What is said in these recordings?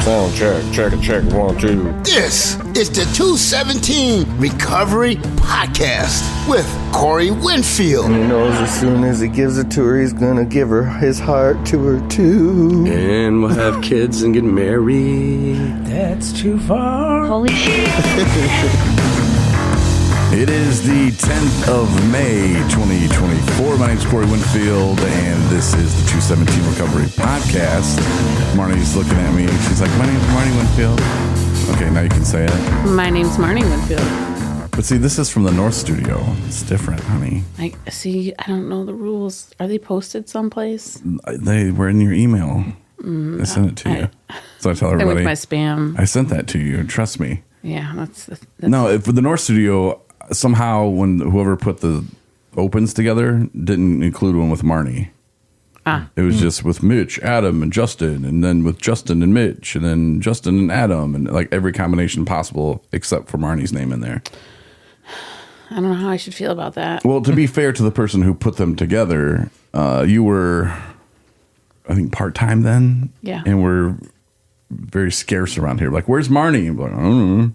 Sound check, 1, 2. This is the 217 Recovery Podcast with Corey Winfield. He knows as soon as he gives it to her, he's gonna give her his heart to her too. And we'll have kids and get married. That's too far. Holy shit. It is the 10th of May, 2024. My name's Corey Winfield, and this is the 217 Recovery Podcast. Marnie's looking at me. She's like, my name's Marnie Winfield. Okay, now you can say it. My name's Marnie Winfield. But see, this is from the North Studio. It's different, honey. I don't know the rules. Are they posted someplace? They were in your email. I sent it to you. So I tell everybody. With my spam. I sent that to you. Trust me. Yeah, that's No, for the North Studio, somehow when whoever put the opens together didn't include one with Marnie. It was just with Mitch, Adam, and Justin, and then with Justin and Mitch, and then Justin and Adam, and like every combination possible except for Marnie's name in there. I don't know how I should feel about that. Well, to be fair to the person who put them together, you were, I think, part-time then? Yeah. And we're very scarce around here. Like, where's Marnie? I'm like, I don't know.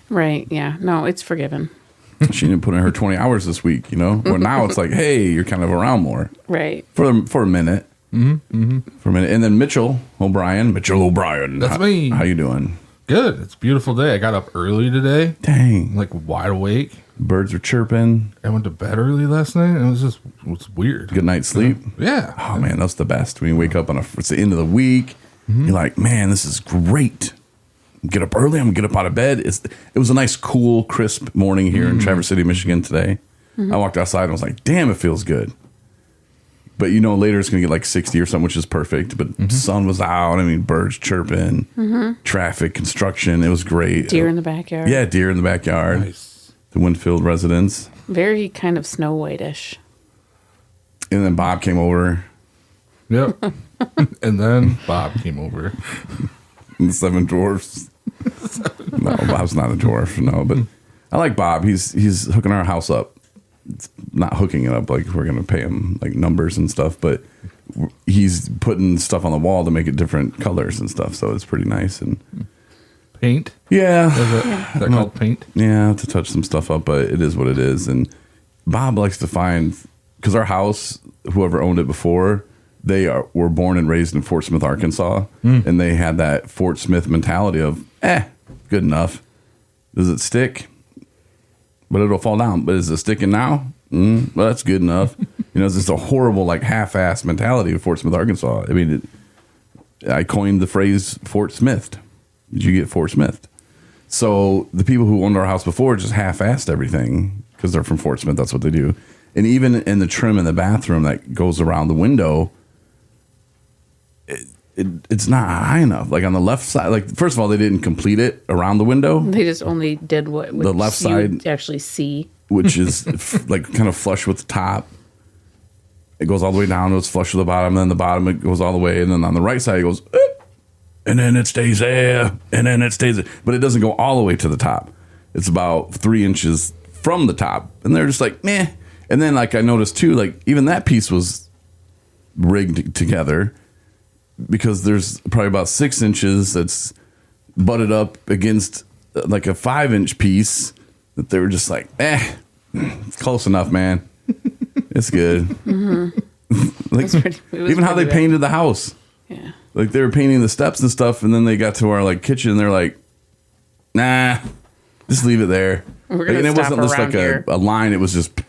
Right, yeah. No, it's forgiven. She didn't put in her 20 hours this week, you know? Well, now it's like, hey, you're kind of around more. Right. For a minute. Mm-hmm. For a minute. And then Mitchell O'Brien. That's me. How you doing? Good. It's a beautiful day. I got up early today. Dang. Like wide awake. Birds are chirping. I went to bed early last night, and it was weird. Good night's sleep. Yeah. Oh, man, that's the best. When you wake up it's the end of the week. Mm-hmm. You're like, man, this is great. Get up early. I'm going to get up out of bed. It was a nice, cool, crisp morning here in Traverse City, Michigan today. Mm-hmm. I walked outside and I was like, damn, it feels good. But later it's going to get like 60 or something, which is perfect. But the sun was out. I mean, birds chirping, traffic, construction. It was great. Deer in the backyard. Yeah, deer in the backyard. Nice. The Winfield residence. Very kind of Snow White-ish. And then Bob came over. Yep. And then Bob came over. And the Seven Dwarfs. No, Bob's not a dwarf. No, but I like Bob. He's hooking our house up. It's not hooking it up like we're going to pay him like numbers and stuff, but he's putting stuff on the wall to make it different colors and stuff. So it's pretty nice. And paint. Yeah. Is that called paint? Yeah, to touch some stuff up, but it is what it is. And Bob likes to find, because our house, whoever owned it before, were born and raised in Fort Smith, Arkansas, and they had that Fort Smith mentality of, good enough. Does it stick? But it'll fall down. But is it sticking now? Well, that's good enough. It's just a horrible, like, half-assed mentality of Fort Smith, Arkansas. I mean, I coined the phrase Fort Smithed. Did you get Fort Smithed? So the people who owned our house before just half-assed everything because they're from Fort Smith. That's what they do. And even in the trim in the bathroom that goes around the window, it's not high enough. Like on the left side, like first of all, they didn't complete it around the window. They just only did what the left side actually see, which is like kind of flush with the top. It goes all the way down. It's flush with the bottom. Then the bottom it goes all the way, and then on the right side it goes, and then it stays there, and then it stays there. But it doesn't go all the way to the top. It's about 3 inches from the top, and they're just like meh. And then like I noticed too, like even that piece was rigged together. Because there's probably about 6 inches that's butted up against like a 5-inch piece that they were just like, it's close enough, man. It's good. Mm-hmm. Like even how they painted the house. Yeah. Like they were painting the steps and stuff, and then they got to our like kitchen, and they're like, nah, just leave it there. We're gonna and it stop wasn't just like a line; it was just.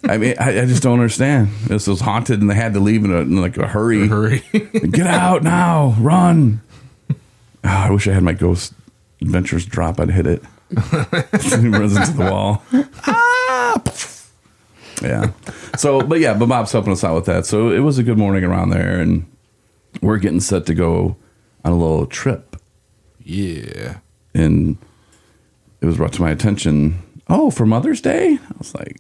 I mean, I just don't understand. This was haunted, and they had to leave in a hurry. Get out now! Run! I wish I had my Ghost Adventures drop. I'd hit it. It runs into the wall. Yeah. So, but Bob's helping us out with that. So it was a good morning around there, and we're getting set to go on a little trip. Yeah. And it was brought to my attention. Oh, for Mother's Day? I was like.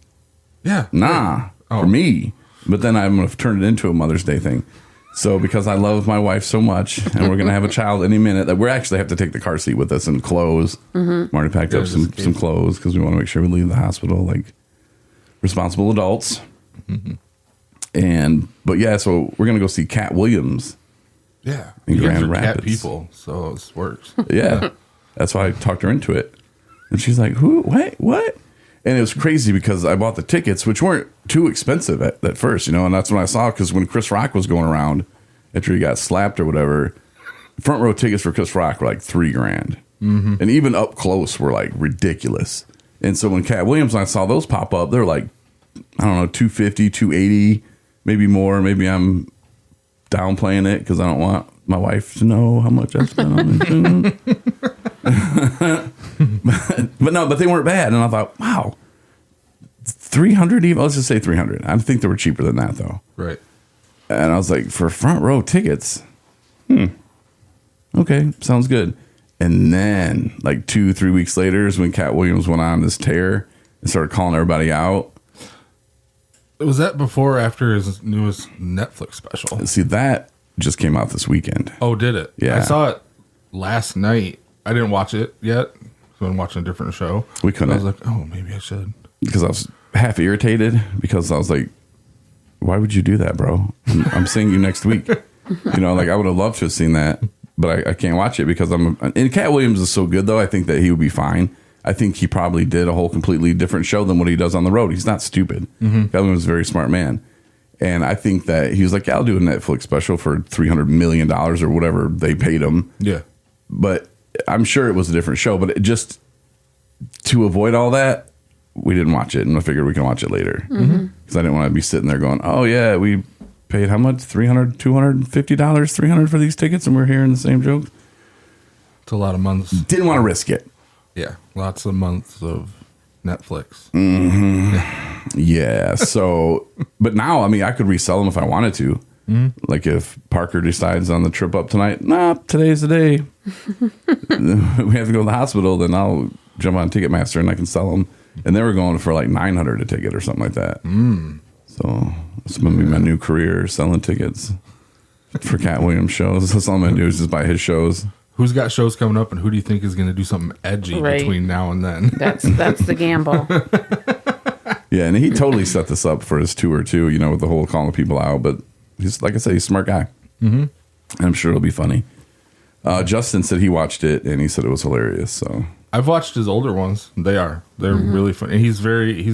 Yeah. Nah, for me. But then I'm going to turn it into a Mother's Day thing. So because I love my wife so much, and we're going to have a child any minute, that we actually have to take the car seat with us and clothes. Mm-hmm. Marty packed up some clothes because we want to make sure we leave the hospital like responsible adults. Mm-hmm. So we're going to go see Katt Williams Yeah. in You guys Grand are cat Rapids. people, so this works. Yeah. That's why I talked her into it. And she's like, who? Wait, what? And it was crazy because I bought the tickets, which weren't too expensive at first, you know, and that's when I saw, because when Chris Rock was going around after he got slapped or whatever, front row tickets for Chris Rock were like $3,000. Mm-hmm. And even up close were like ridiculous. And so when Katt Williams and I saw those pop up, they're like, I don't know, $250, $280, maybe more. Maybe I'm downplaying it because I don't want my wife to know how much I spent on it. But they weren't bad. And I thought, wow, 300 even. Let's just say 300. I think they were cheaper than that though. Right. And I was like, for front row tickets, okay, sounds good. And then like 2-3 weeks later is when Katt Williams went on this tear and started calling everybody out. Was that before or after his newest Netflix special? See, that just came out this weekend. Oh, did it? Yeah. I saw it last night. I didn't watch it yet, so I'm watching a different show. We couldn't. I was like, oh, maybe I should. Because I was half irritated because I was like, why would you do that, bro? I'm seeing you next week. You know, like I would have loved to have seen that, but I can't watch it because and Katt Williams is so good though. I think that he would be fine. I think he probably did a whole completely different show than what he does on the road. He's not stupid. Mm-hmm. Katt Williams is a very smart man. And I think that he was like, yeah, I'll do a Netflix special for $300 million or whatever they paid him. Yeah. But I'm sure it was a different show, but it just to avoid all that, we didn't watch it, and I figured we can watch it later because I didn't want to be sitting there going, "Oh yeah, we paid how much? $300, $250, $300 for these tickets, and we're hearing the same jokes." It's a lot of months. Didn't want to risk it. Yeah, lots of months of Netflix. Yeah. So, but now, I mean, I could resell them if I wanted to. Like if Parker decides on the trip up tonight, nah, today's the day. We have to go to the hospital. Then I'll jump on Ticketmaster and I can sell them. And they were going for like $900 a ticket or something like that. So it's going to be my new career, selling tickets for Katt Williams shows. That's all I'm going to do is just buy his shows. Who's got shows coming up, and who do you think is going to do something edgy between now and then? That's the gamble. Yeah, and he totally set this up for his tour too, you know, with the whole calling people out. But he's, like I said, he's a smart guy. Mm-hmm. I'm sure it'll be funny. Justin said he watched it, and he said it was hilarious. So I've watched his older ones. They're really funny. And he's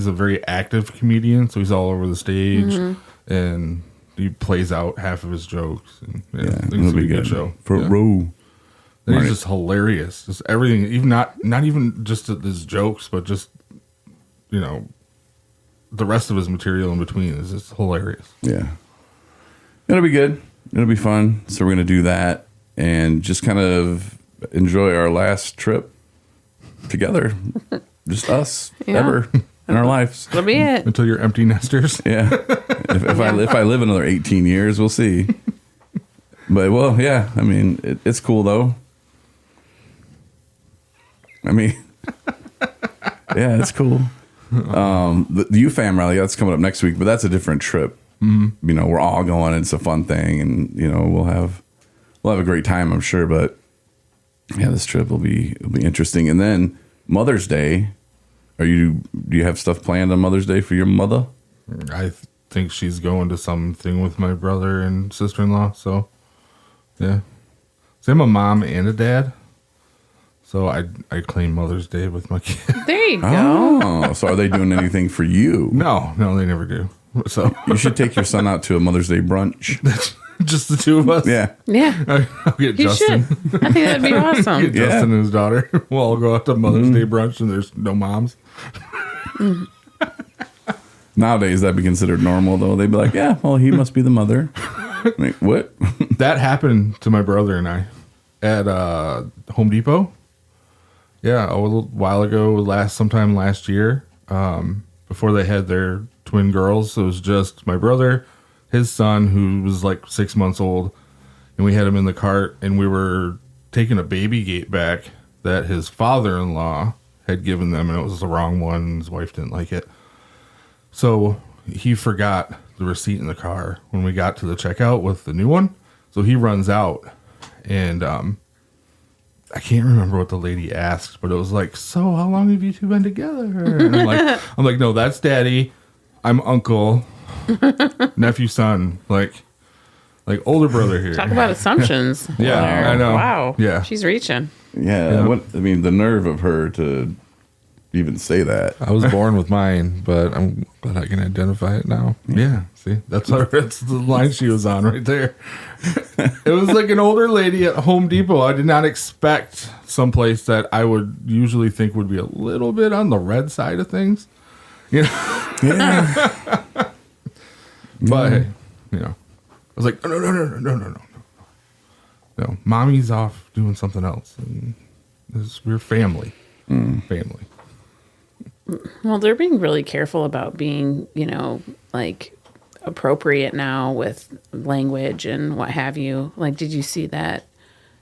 a very active comedian, so he's all over the stage, and he plays out half of his jokes. And, I think it'll be a good good show. for row. And he's just hilarious. Just everything, even not even just his jokes, but just, you know, the rest of his material in between is just hilarious. Yeah. It'll be good. It'll be fun. So we're going to do that and just kind of enjoy our last trip together. Just us ever in our lives. That'll be it. Until you're empty nesters. Yeah. If I live another 18 years, we'll see. But, well, yeah. I mean, it's cool, though. I mean, yeah, it's cool. The UFAM rally, that's coming up next week, but that's a different trip. Mm-hmm. You know, we're all going. It's a fun thing, and you know, we'll have a great time, I'm sure. But yeah, this trip will be interesting. And then Mother's Day, do you have stuff planned on Mother's Day for your mother? I think she's going to something with my brother and sister-in-law. So yeah, so I'm a mom and a dad. So I claim Mother's Day with my kid. There you go. Oh, so are they doing anything for you? No, they never do. So you should take your son out to a Mother's Day brunch. Just the two of us. Yeah. I'll get You Justin. should. I think that'd be awesome. Get Justin and his daughter. We'll all go out to Mother's Day brunch, and there's no moms. Nowadays, that'd be considered normal, though. They'd be like, "Yeah, well, he must be the mother." Like, what? That happened to my brother and I at Home Depot. Yeah, a little while ago, sometime last year, before they had their twin girls. It was just my brother, his son, who was like 6 months old, and we had him in the cart, and we were taking a baby gate back that his father-in-law had given them, and it was the wrong one, and his wife didn't like it. So he forgot the receipt in the car when we got to the checkout with the new one. So he runs out, and I can't remember what the lady asked, but it was like, "So how long have you two been together?" And I'm like, "No, that's daddy. I'm uncle, nephew, son." Like, Like older brother here. Talk about assumptions. Yeah, there. I know. Wow. Yeah. She's reaching. Yeah. The nerve of her to even say that. I was born with mine, but I'm glad I can identify it now. Yeah, see, that's the line she was on right there. It was like an older lady at Home Depot. I did not expect someplace that I would usually think would be a little bit on the red side of things. You know? Yeah. But hey, you know, I was like, no, mommy's off doing something else, and we're family, family. Well, they're being really careful about being, you know, like appropriate now with language and what have you. Like, did you see that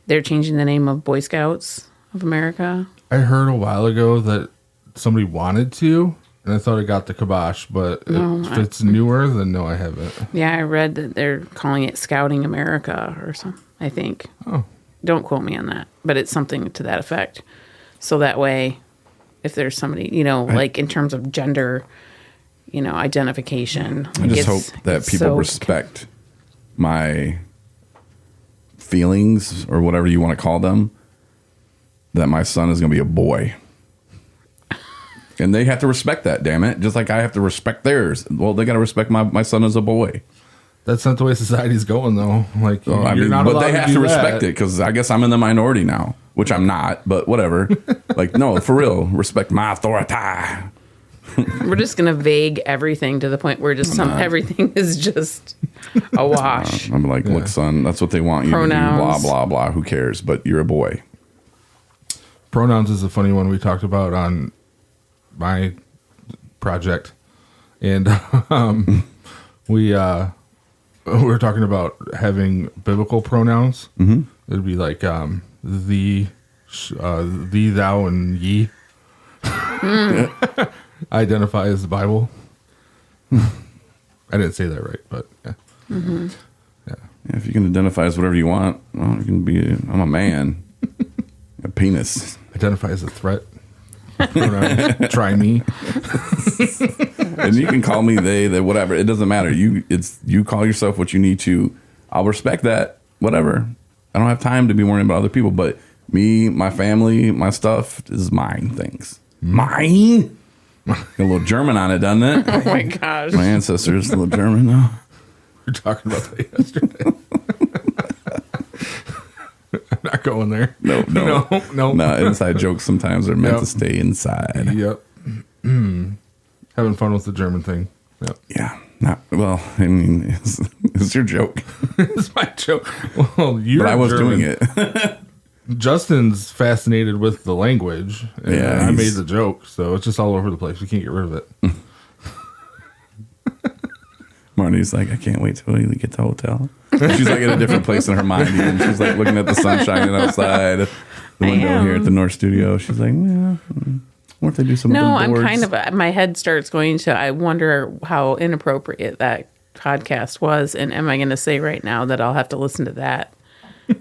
they're changing the name of Boy Scouts of America? I heard a while ago that somebody wanted to, and I thought it got the kibosh, but if it's newer, then no, I haven't. Yeah, I read that they're calling it Scouting America or something, I think. Oh. Don't quote me on that, but it's something to that effect. So that way, if there's somebody, you know, like in terms of gender, you know, identification. I just hope that people respect my feelings or whatever you want to call them, that my son is going to be a boy. And they have to respect that, damn it. Just like I have to respect theirs. Well, they got to respect my son as a boy. That's not the way society's going, though. Like, I you're mean, not but allowed they have to do respect that. it because I guess I'm in the minority now, which I'm not, but whatever. Like, no, for real, respect my authority. We're just going to vague everything to the point where just everything is just a wash. I'm like, look, son, that's what they want you to do, blah, Pronouns. blah, blah. Who cares? But you're a boy. Pronouns is a funny one we talked about on my project. And we were talking about having biblical pronouns. Mm-hmm. It'd be like thee, thou, and ye. Identify as the Bible. I didn't say that right, but yeah. Mm-hmm. Yeah, if you can identify as whatever you want, well, you can be. I'm a man. A penis. Identify as a threat. Pronoun, try me. And you can call me they, whatever. It doesn't matter. You call yourself what you need to. I'll respect that. Whatever. I don't have time to be worrying about other people. But me, my family, my stuff is mine things. Mine. Got a little German on it, doesn't it? Oh my gosh. My ancestors, a little German though. We were talking about that yesterday. I'm not going there. No. No. Inside jokes sometimes are meant Yep. to stay inside. Yep. Having fun with the German thing. Yep. Yeah. Not well. I mean, it's your joke, It's my joke. Well, you're but I was German. doing it. Justin's fascinated with the language. And Yeah, I made he's- the joke, so it's just all over the place. We can't get rid of it. Marnie's like, I can't wait till we get to the hotel. She's like in a different place in her mind. Even she's like looking at the sun shining outside the window here at the North Studio. She's like, yeah, what if they do some? No, of I'm the kind of, my head starts going to, I wonder how inappropriate that podcast was. And am I going to say right now that I'll have to listen to that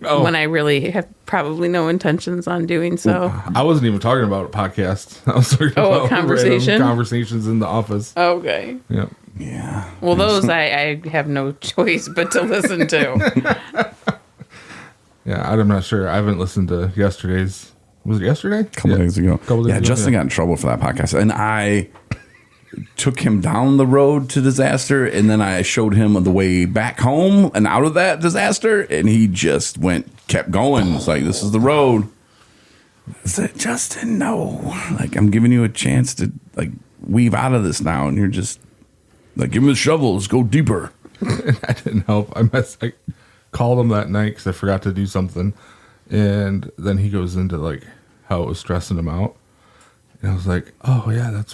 when I really have probably no intentions on doing so? I wasn't even talking about a podcast. I was talking about conversation? random conversations in the office. Okay. Yep. Yeah. Well, those I have no choice but to listen to. Yeah, I'm not sure. I haven't listened to yesterday's. Was it yesterday? A couple days ago. Couple days ago, Justin got in trouble for that podcast. And I took him down the road to disaster. And then I showed him the way back home and out of that disaster. And he just kept going. It's like, this is the road. I said, Justin, no. Like, I'm giving you a chance to, like, weave out of this now. And you're just, like, give him the shovels. Go deeper. I didn't help. I called him that night because I forgot to do something. And then he goes into, like, how it was stressing him out. And I was like, oh, yeah, that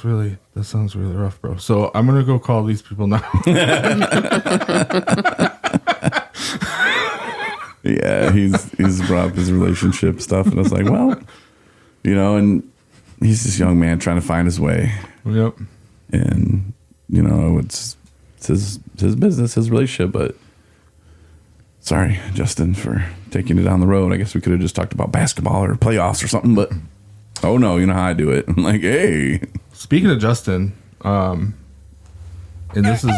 sounds really rough, bro. So I'm going to go call these people now. Yeah, he's brought up his relationship stuff. And I was like, well, you know, and he's this young man trying to find his way. Yep. And, you know, it's his business, his relationship. But sorry, Justin, for taking it down the road. I guess we could have just talked about basketball or playoffs or something. But, oh, no, you know how I do it. I'm like, hey. Speaking of Justin, and this is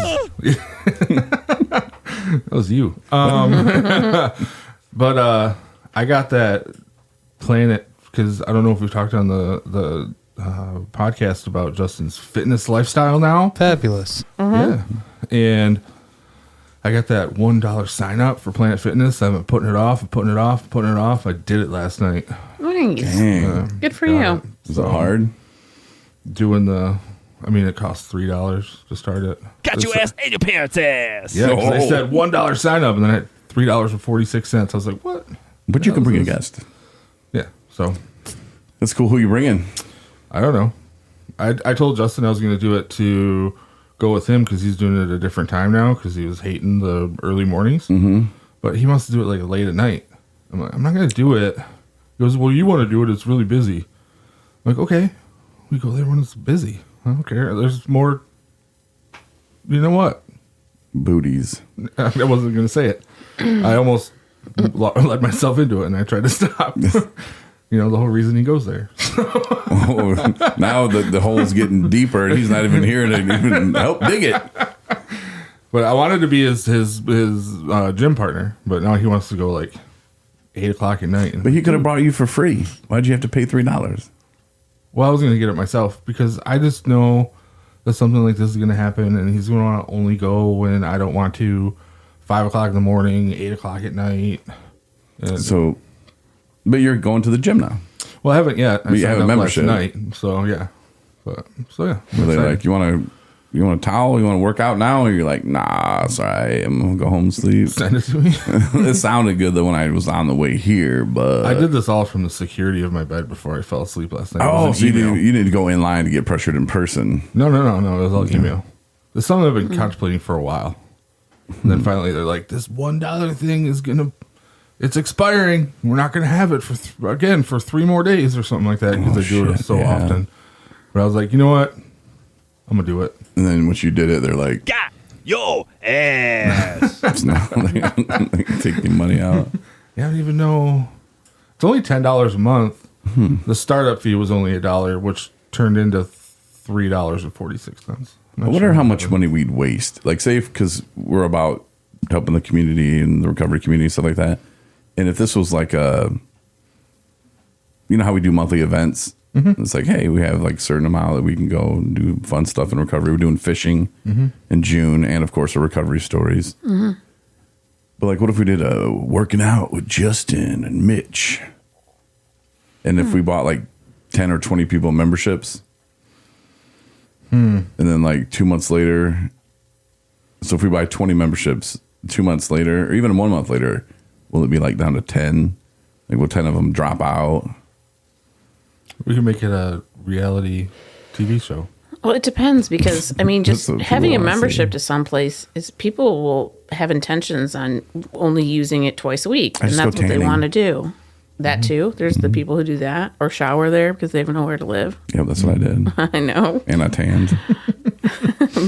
That was you. But I got that Planet because I don't know if we've talked on the podcast about Justin's fitness lifestyle now. Fabulous. Yeah. And I got that $1 sign up for Planet Fitness. I've been putting it off. I did it last night. Nice. Dang. Good for you. Is it hard? It costs $3 to start it. Got your ass and your parents' ass. Yeah, 'cause they said $1 sign up, and then I had $3.46. I was like, what? But you can bring a guest. Yeah, so That's cool. Who you bringing? I don't know. I told Justin I was going to do it to go with him because he's doing it at a different time now because he was hating the early mornings. Mm-hmm. But he wants to do it like late at night. I'm like, I'm not going to do it. He goes, well, you want to do it. It's really busy. I'm like, okay. We go there when it's busy. I don't care. There's more. You know what? Booties. I wasn't going to say it. I almost led myself into it, and I tried to stop. The whole reason he goes there. Now the hole's getting deeper, and he's not even here to even help dig it. But I wanted to be his gym partner, but now he wants to go like 8 o'clock at night. But he could have brought you for free. Why'd you have to pay $3? Well, I was going to get it myself because I just know that something like this is going to happen, and he's going to want to only go when I don't want to. 5 o'clock in the morning, 8 o'clock at night. And But you're going to the gym now. well, I haven't yet. I You have signed a up membership. last night, so yeah. So yeah. Were they Excited. like, you want a towel? You want to work out now? Or you're like, nah, sorry, I'm gonna go home and sleep. Send it to me. It sounded good though when I was on the way here, but I did this all from the security of my bed before I fell asleep last night. It Oh, was so an email. you didn't go in line to get pressured in person. No. It was all email. It's something I've been contemplating for a while. And then finally they're like, this $1 thing is it's expiring. We're not going to have it for 3 more days or something like that because they do it shit, so yeah. often. But I was like, you know what? I'm going to do it. And then once you did it, they're like, Got your ass. it's not, they take the money out. Yeah, I don't even know. It's only $10 a month. The startup fee was only $1, which turned into $3.46. I wonder how much money we'd waste. Like, say, because we're about helping the community and the recovery community, stuff like that. And if this was like you know how we do monthly events? Mm-hmm. It's like, hey, we have like a certain amount that we can go and do fun stuff in recovery. We're doing fishing in June and, of course, the recovery stories. Mm-hmm. But like, what if we did a working out with Justin and Mitch? And if we bought like 10 or 20 people memberships? And then like 2 months later, so if we buy 20 memberships 2 months later, or even 1 month later, will it be like down to 10? Like, will 10 of them drop out? We can make it a reality TV show. Well, it depends because just That's what having a people wanna membership see. to some place is people will have intentions on only using it twice a week, I and just that's go what they tanning. want to do. That too. There's the people who do that or shower there because they have nowhere to live. Yep, that's what I did. I know, And I tanned.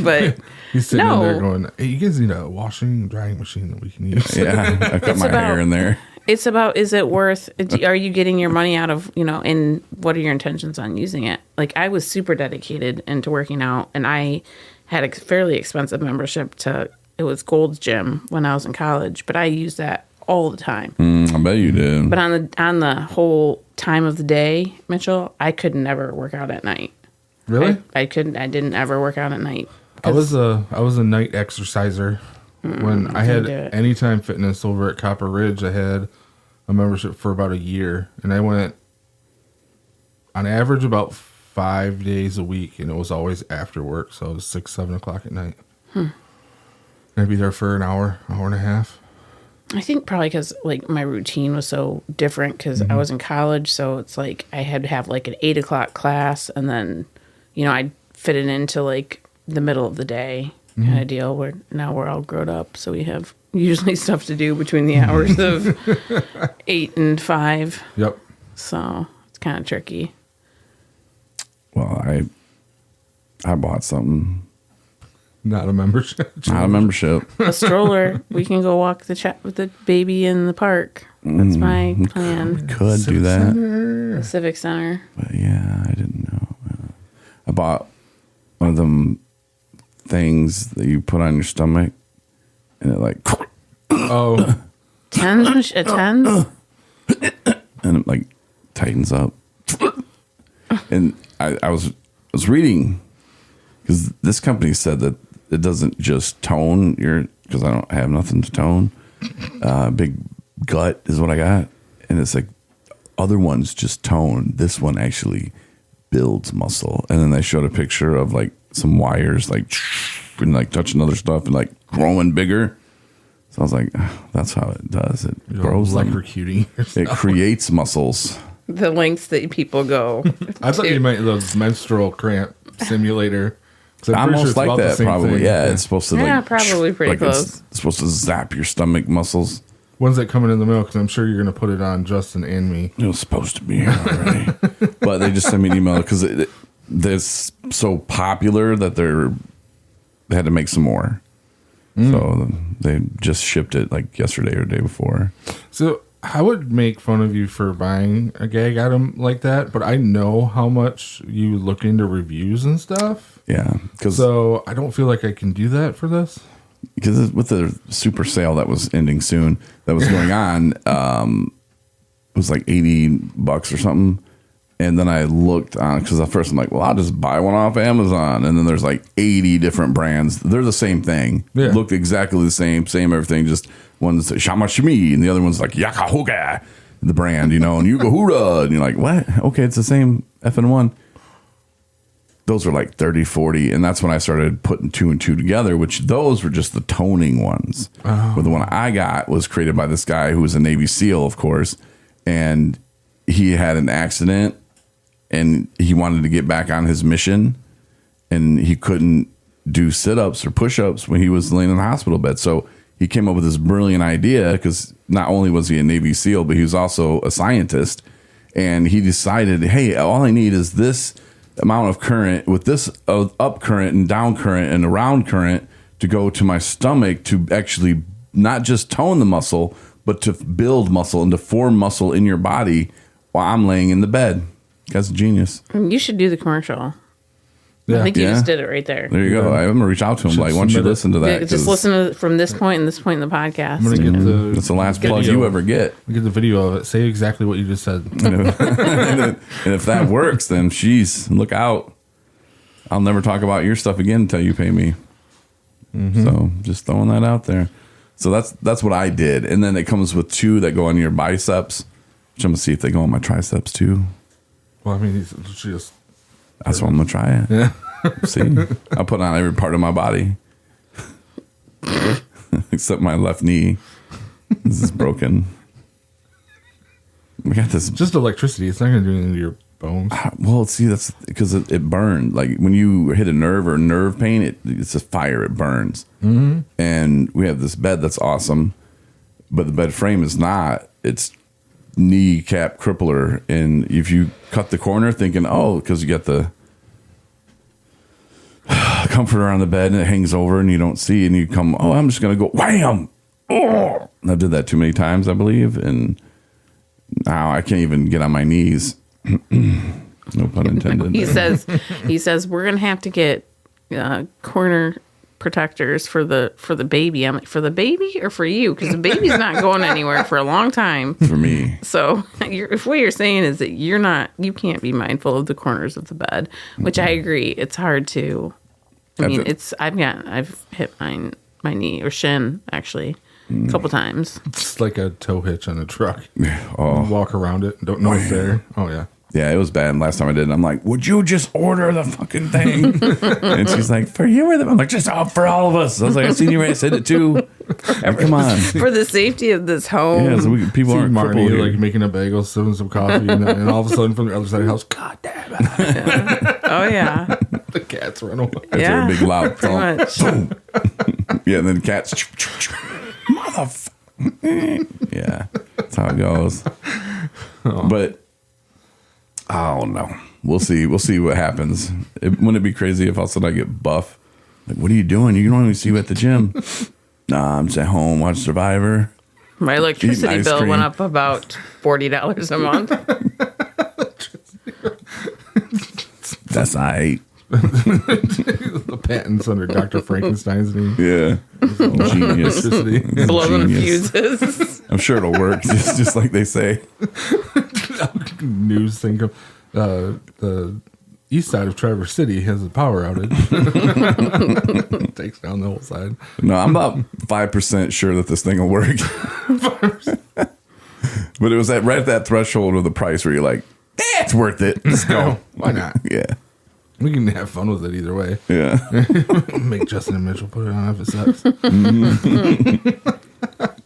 but He's sitting in there No. going, hey, you guys need a washing and drying machine that we can use. Yeah, I cut my hair in there. it's about, is it worth, are you getting your money out of, and what are your intentions on using it? Like, I was super dedicated into working out, and I had a fairly expensive membership it was Gold's Gym when I was in college, but I used that all the time. I bet you did. But on the whole time of the day, Mitchell, I could never work out at night. Really? I didn't ever work out at night. I was a night exerciser when I had do it. Anytime Fitness over at Copper Ridge. I had a membership for about a year, and I went on average about 5 days a week, and it was always after work, so it was 6-7 o'clock at night. And I'd be there for an hour and a half. I think probably because like my routine was so different because I was in college, so it's like I had to have like an 8 o'clock class, and then I'd fit it into like the middle of the day kind of deal. Where now we're all grown up, so we have usually stuff to do between the hours of 8 and 5. Yep. So it's kind of tricky. Well, I bought something. Not a membership. Not a membership. A stroller. We can go walk with the baby in the park. That's my plan. Could do that. The Civic Center. But yeah, I didn't know. I bought one of them things that you put on your stomach, and it like Oh, Tens, a tens. and it like tightens up. And I was reading because this company said that it doesn't just tone your, because I don't have nothing to tone. Big gut is what I got, and it's like other ones just tone. This one actually builds muscle. And then they showed a picture of like some wires like and like touching other stuff and like growing bigger. So I was like, oh, that's how it does. It grows them. electrocuting. It creates muscles. The lengths that people go. I thought you meant the menstrual cramp simulator. 'Cause I'm pretty Almost sure it's like about the that, same probably. thing. Yeah, it's supposed to Yeah, like probably pretty like close. It's supposed to zap your stomach muscles. When's that coming in the mail? Because I'm sure you're going to put it on Justin and me. It was supposed to be here already, but they just sent me an email because it's so popular that they had to make some more. So they just shipped it like yesterday or the day before. So I would make fun of you for buying a gag item like that, but I know how much you look into reviews and stuff. Yeah, because So I don't feel like I can do that for this. with the super sale that was ending soon, that was going on, it was like $80 or something. And then I looked on, because at first I'm like, well, I'll just buy one off Amazon. And then there's like 80 different brands. They're the same thing. Yeah. Look exactly the same everything. Just one's Shamashimi and the other one's like Yakahoga, the brand, and Yugohura. And you're like, what? Okay, it's the same effing one. Those were like 30, 40. And that's when I started putting two and two together, which those were just the toning ones. But the one I got was created by this guy who was a Navy SEAL, of course. And he had an accident and he wanted to get back on his mission, and he couldn't do sit-ups or push-ups when he was laying in the hospital bed. So he came up with this brilliant idea, because not only was he a Navy SEAL, but he was also a scientist. And he decided, hey, all I need is this amount of current with this up current and down current and around current to go to my stomach to actually not just tone the muscle, but to build muscle and to form muscle in your body while I'm laying in the bed. That's a genius. You should do the commercial. Yeah. I think you Yeah. just did it right there. There you go. I'm gonna reach out to him. Should Like, once you submit it. listen to that, Yeah, just 'cause listen to from this point and this point in the podcast. I'm going to get the that's the last plug video. you ever get. Get the video of it. Say exactly what you just said. And if that works, then she's look out. I'll never talk about your stuff again until you pay me. So just throwing that out there. So that's what I did. And then it comes with two that go on your biceps, which I'm gonna see if they go on my triceps too. Well, I mean, it's just That's what I'm gonna try it. yeah. See, I'll put it on every part of my body except my left knee. This is broken. We got this. Just electricity. It's not going to do anything to your bones. Well, see, that's because it burned. Like when you hit a nerve or nerve pain, it's a fire. It burns. Mm-hmm. And we have this bed that's awesome, but the bed frame is not. It's kneecap crippler. And if you cut the corner thinking, oh, because you got the comforter on the bed and it hangs over and you don't see, and you come, oh, I'm just going to go wham. Oh, and I did that too many times, I believe. And now I can't even get on my knees. No pun intended. He says we're gonna have to get corner protectors for the baby. I'm like, for the baby or for you? Because the baby's not going anywhere for a long time. For me. So if what you're saying is that you can't be mindful of the corners of the bed, which I agree. It's hard to. I mean, I've hit my knee or shin actually a couple times. It's like a tow hitch on a truck. Oh. You walk around it and don't know it's there. Oh, yeah. Yeah, it was bad. Last time I did it, I'm like, would you just order the fucking thing? And she's like, for you or them? I'm like, just for all of us. I was like, I seen you guys said it too. Like, come on. For the safety of this home. Yeah, so people See aren't Marty crippled here. like making a bagel, sipping some coffee, and all of a sudden from the other side of the house, God damn it. Oh yeah. The cats run away. After Yeah. a big loud Pretty thump. much. Boom. Yeah, and then cats. Motherfucker. Yeah, that's how it goes. But I don't know. We'll see. We'll see what happens. Wouldn't it be crazy if all of a sudden I get buff? Like, what are you doing? You don't even see you at the gym. Nah, I'm just at home, watch Survivor. My electricity Eating ice bill cream. went up about $40 a month. That's all right. The patents under Dr. Frankenstein's name. Yeah. Genius. Electricity. Blowing Genius. fuses. I'm sure it'll work, just like they say. News thing. The east side of Traverse City has a power outage. Takes down the whole side. No, I'm about 5% sure that this thing will work. But it was right at that threshold of the price where you're like, it's worth it. Let's go. Why not? Yeah. We can have fun with it either way. Yeah. Make Justin and Mitchell put it on if it sucks.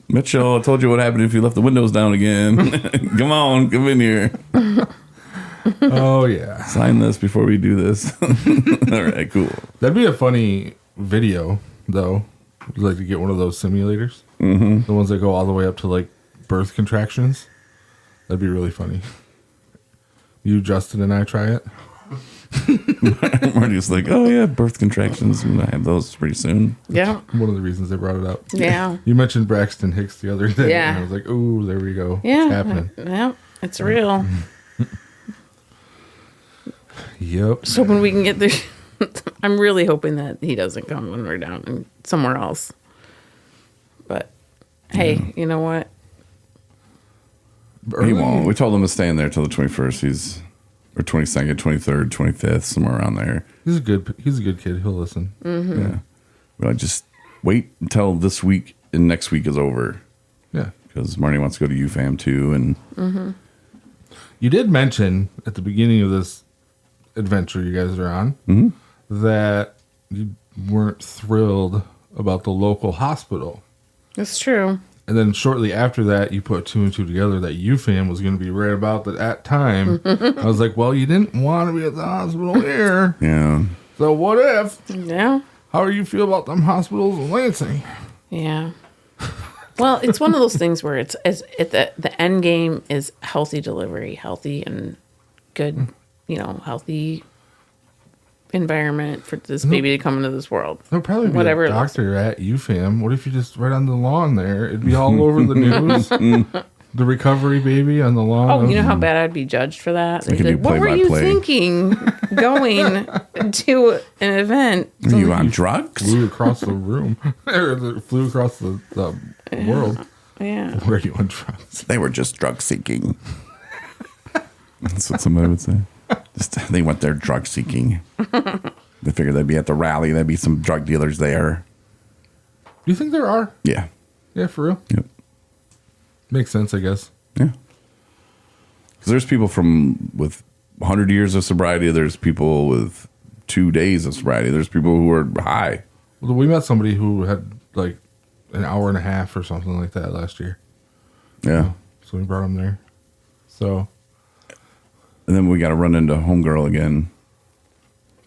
Mitchell, I told you what happened if you left the windows down again. Come on, come in here. Oh, yeah. Sign this before we do this. All right, cool. That'd be a funny video, though. I'd like to get one of those simulators. Mm-hmm. The ones that go all the way up to, like, birth contractions. That'd be really funny. You, Justin, and I try it. Marty's like, oh, yeah, birth contractions. I'm going to have those pretty soon. Yeah. One of the reasons they brought it up. Yeah. You mentioned Braxton Hicks the other day. Yeah. And I was like, ooh, there we go. Yeah. It's happening. Yeah. It's real. Yep. So when we can get there, I'm really hoping that he doesn't come when we're down in somewhere else. But hey, you know what? He won't. We told him to stay in there till the 21st. Or 22nd, 23rd, 25th, somewhere around there. He's a good kid. He'll listen. Mm-hmm. Yeah. We're like, just wait until this week and next week is over. Yeah. Because Marty wants to go to UFAM too. And You did mention at the beginning of this adventure you guys are on that you weren't thrilled about the local hospital. It's true. And then shortly after that, you put two and two together that UFAM was going to be right about that time. I was like, well, you didn't want to be at the hospital here. yeah. So what if? Yeah. How do you feel about them hospitals in Lansing? Yeah. Well, it's one of those things where the end game is healthy delivery, healthy and good, healthy environment for this baby to come into this world. There'll probably be Whatever a it looks doctor at UFAM. What if you just right on the lawn there? It'd be all over the news. The recovery baby on the lawn. Oh, you know how bad I'd be judged for that? We could do What were you play-by-play. thinking going to an event? Are you on drugs? Flew across the room. Or flew across the world. Yeah. Where are you on drugs? They were just drug seeking. That's what somebody would say. They went there drug seeking. They figured they'd be at the rally. There'd be some drug dealers there. Do you think there are? Yeah. Yeah, for real? Yep. Makes sense, I guess. Yeah. Because there's people with 100 years of sobriety. There's people with 2 days of sobriety. There's people who are high. Well, we met somebody who had like an hour and a half or something like that last year. Yeah. So we brought him there. So And then we got to run into Homegirl again.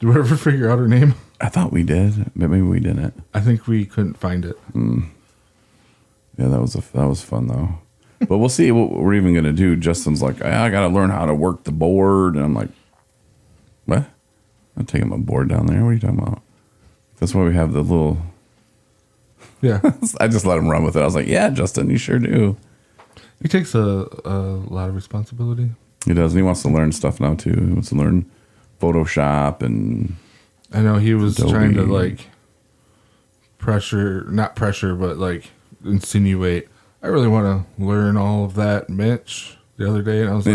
did we ever figure out her name? I thought we did, but maybe we didn't. I think we couldn't find it. Yeah, that was fun though. But we'll see what we're even gonna do. Justin's like, I got to learn how to work the board, and I'm like, what? I'm taking my board down there. What are you talking about? That's why we have the little. Yeah. I just let him run with it. I was like, yeah, Justin, you sure do. He takes a lot of responsibility. He does. And he wants to learn stuff now too. He wants to learn Photoshop and. I know he was Adobe. trying to like not pressure, but like insinuate. I really want to learn all of that, Mitch, the other day. And I was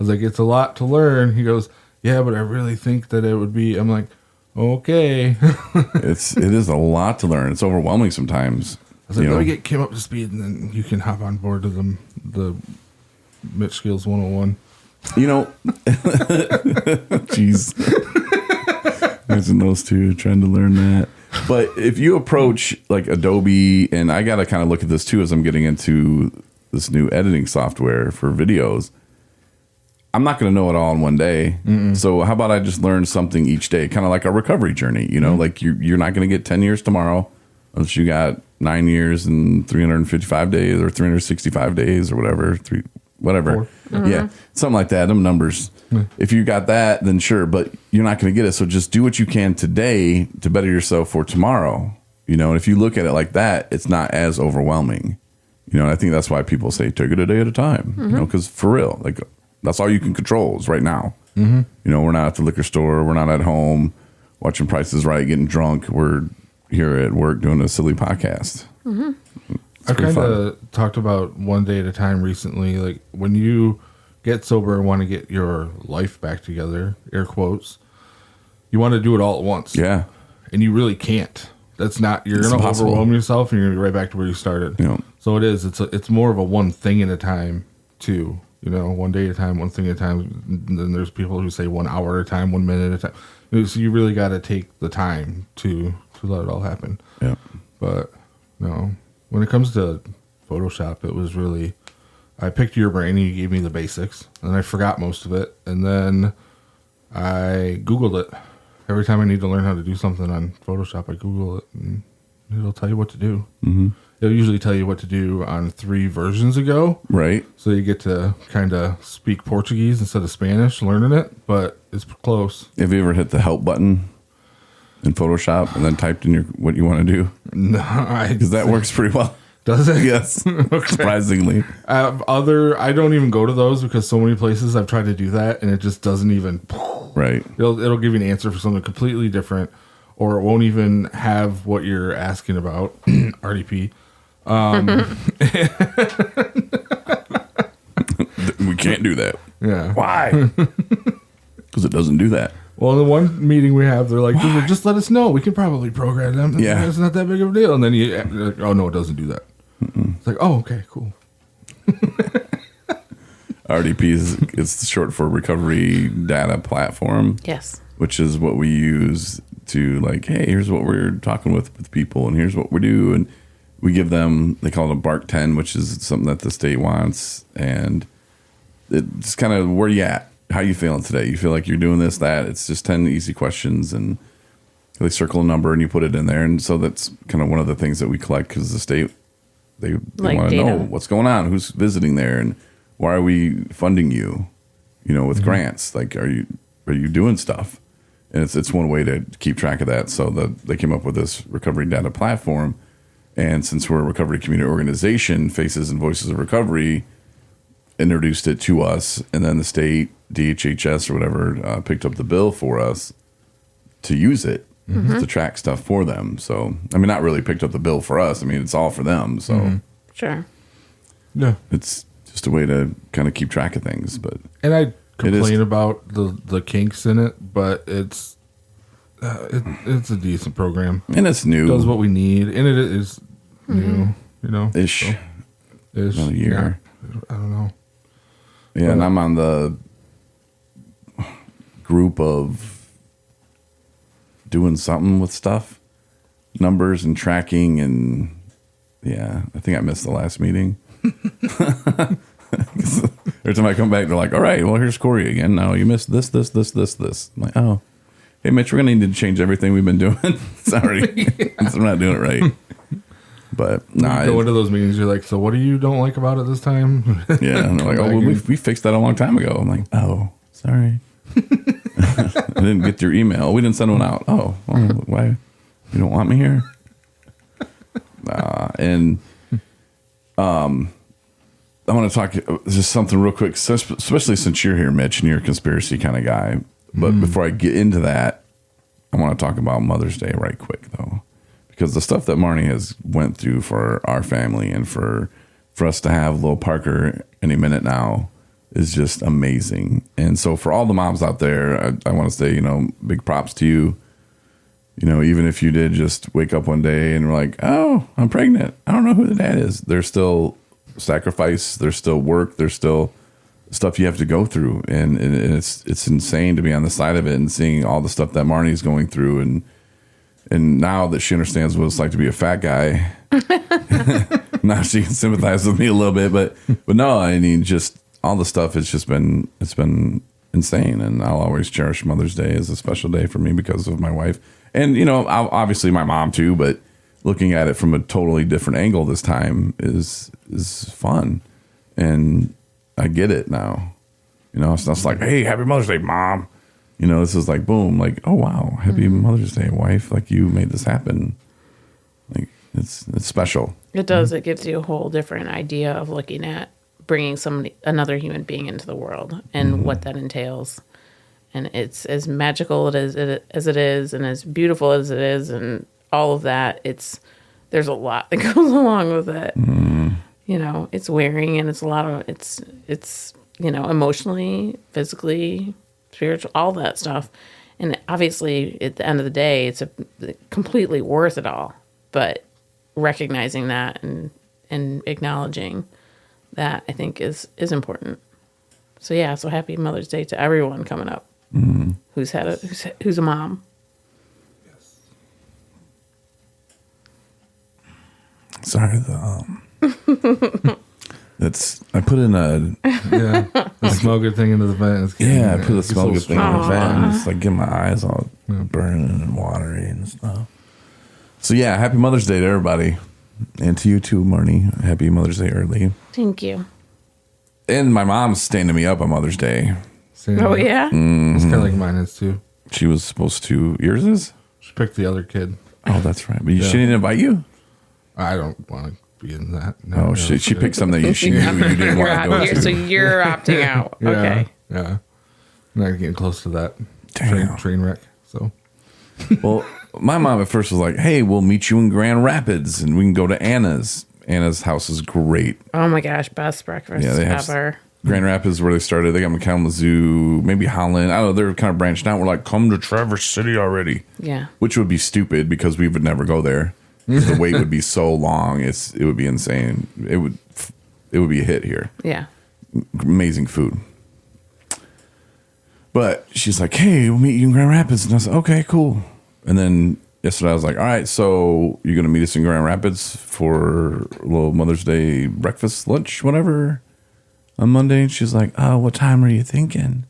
like, it's a lot to learn. He goes, yeah, but I really think that it would be, I'm like, okay. it is a lot to learn. It's overwhelming sometimes. I was like, let me get Kim up to speed and then you can hop on board to the Mitch Skills 101. Jeez. Imagine those two trying to learn that. But if you approach like Adobe, and I got to kind of look at this too as I'm getting into this new editing software for videos, I'm not going to know it all in one day. So how about I just learn something each day, kind of like a recovery journey, like you're not going to get 10 years tomorrow unless you got 9 years and 355 days or 365 days or whatever, whatever. Yeah, something like that. Them numbers. If you got that, then sure, but you're not going to get it. So just do what you can today to better yourself for tomorrow. And if you look at it like that, it's not as overwhelming. And I think that's why people say take it a day at a time. Because for real, like that's all you can control is right now. We're not at the liquor store, we're not at home, watching Price is Right, getting drunk. We're here at work doing a silly podcast. Mm-hmm. I kind of talked about one day at a time recently. Like when you get sober and want to get your life back together, air quotes, you want to do it all at once. Yeah. And you really can't. That's not, you're It's going to impossible. overwhelm yourself and you're going to be right back to where you started. Yeah. So it is. It's more of a one thing at a time too. You know, one day at a time, one thing at a time. And then there's people who say 1 hour at a time, 1 minute at a time. So you really got to take the time to let it all happen. Yeah. But no, when it comes to Photoshop, it was really, I picked your brain and you gave me the basics and I forgot most of it. And then I Googled it. Every time I need to learn how to do something on Photoshop, I Google it and it'll tell you what to do. Mm-hmm. It'll usually tell you what to do on 3 versions ago. Right. So you get to kind of speak Portuguese instead of Spanish, learning it, but it's close. Have you ever hit the help button in Photoshop and then typed in what you want to do? No, Because that works pretty well. Does it? Yes. Okay. Surprisingly. I don't even go to those because so many places I've tried to do that and it just doesn't even. Right. It'll give you an answer for something completely different, or it won't even have what you're asking about. RDP. We can't do that. Yeah. Why? Because it doesn't do that. Well, in the one meeting we have, they're like, "Dude, just let us know. We can probably program them. Yeah. It's not that big of a deal." And then you're like, "Oh no, it doesn't do that." It's like, "Oh, okay, cool." RDP is short for Recovery Data Platform. Yes. Which is what we use to like, hey, here's what we're talking with people, and here's what we do, and we give them. They call it a BARC 10, which is something that the state wants, and it's kind of where you at. How you feeling today? You feel like you're doing this, that? It's just 10 easy questions, and they circle a number and you put it in there, and so that's kind of one of the things that we collect because the state they Like want to data. know what's going on, who's visiting there, and why are we funding you? You know, with grants, like are you doing stuff? And it's one way to keep track of that. So they came up with this recovery data platform, and since we're a recovery community organization, Faces and Voices of Recovery introduced it to us, and then the state DHHS or whatever picked up the bill for us to use it to track stuff for them. So I mean, not really picked up the bill for us. I mean, it's all for them. So Sure. Yeah. it's just a way to kind of keep track of things. But And I complain is- about the kinks in it, but it's a decent program. and it's new. It does what we need, and it is new. You know, ish. So, ish. About a year. Yeah. I don't know. Yeah, and I'm on the group of doing something with stuff, numbers and tracking, and yeah, I think I missed the last meeting. Every time I come back, they're like, "All right, well, here's Corey again. Now you missed this. I'm like, "Oh, hey, Mitch, we're gonna need to change everything we've been doing. Sorry, I'm not doing it right." But You go into those meetings, you're like, "So what do you don't like about it this time?" yeah, and they're like, "Oh, well, we fixed that a long time ago." I'm like, "Oh, sorry, I didn't get your email. We didn't send one out. Oh, well, why? You don't want me here?" And I want to talk just something real quick, especially since you're here, Mitch, and you're a conspiracy kind of guy. But before I get into that, I want to talk about Mother's Day right quick, though, because the stuff that Marnie has went through for our family and for us to have little Parker any minute now is just amazing. And so for all the moms out there, I want to say, big props to you. Even if you did just wake up one day and were like, "Oh, I'm pregnant. I don't know who the dad is." There's still sacrifice. There's still work. There's still stuff you have to go through. And it's insane to be on the side of it and seeing all the stuff that Marnie's going through. And now that she understands what it's like to be a fat guy, now she can sympathize with me a little bit. But no, I mean, just all the stuff it's been insane. And I'll always cherish Mother's Day as a special day for me because of my wife. And, obviously my mom too, but looking at it from a totally different angle this time is fun. And I get it now. It's not like, "Hey, happy Mother's Day, Mom." This is like, boom, like, "Oh, wow, happy Mother's Day, wife. Like, you made this happen." Like, it's special. It does. It gives you a whole different idea of looking at bringing another human being into the world and what that entails. and it's as magical as it is, and as beautiful as it is, and all of that. There's a lot that goes along with it. You know, it's wearing, and it's a lot of it's you know, emotionally, physically, spiritual, all that stuff. And obviously, at the end of the day, it's completely worth it all. But recognizing that and acknowledging that, I think, is important. So yeah, so happy Mother's Day to everyone coming up who's a mom. Yes. Sorry, I put in a the smell good thing into the vent. I put a smell good thing in the strong. vent. And it's like getting my eyes all burning and watery and stuff. So yeah, happy Mother's Day to everybody, and to you too, Marnie. Happy Mother's Day early. Thank you. And my mom's standing me up on Mother's Day. Oh yeah. It's kind of like mine is too. She was supposed to. Yours is? She picked the other kid. Oh, that's right. But she didn't invite you. I don't want to be in that. No, Oh, she picked something that she knew you didn't want to go to. So you're opting out. Yeah, Okay. Yeah. I'm not getting close to that Damn. train wreck. So Well, my mom at first was like, "Hey, we'll meet you in Grand Rapids, and we can go to Anna's. Anna's house is great. Oh my gosh, best breakfast Yeah, they have ever. Grand Rapids where they started. They got in Kalamazoo, maybe Holland. I don't know. They're kind of branched out. We're like, come to Traverse City already, Yeah. which would be stupid because we would never go there. The wait would be so long. It would be insane. It would be a hit here. Yeah. Amazing food. But she's like, hey, we'll meet you in Grand Rapids. And I was like, okay, cool. And then yesterday I was like, all right, so you're going to meet us in Grand Rapids for a little Mother's Day breakfast, lunch, whatever, on Monday. And she's like, oh, what time are you thinking?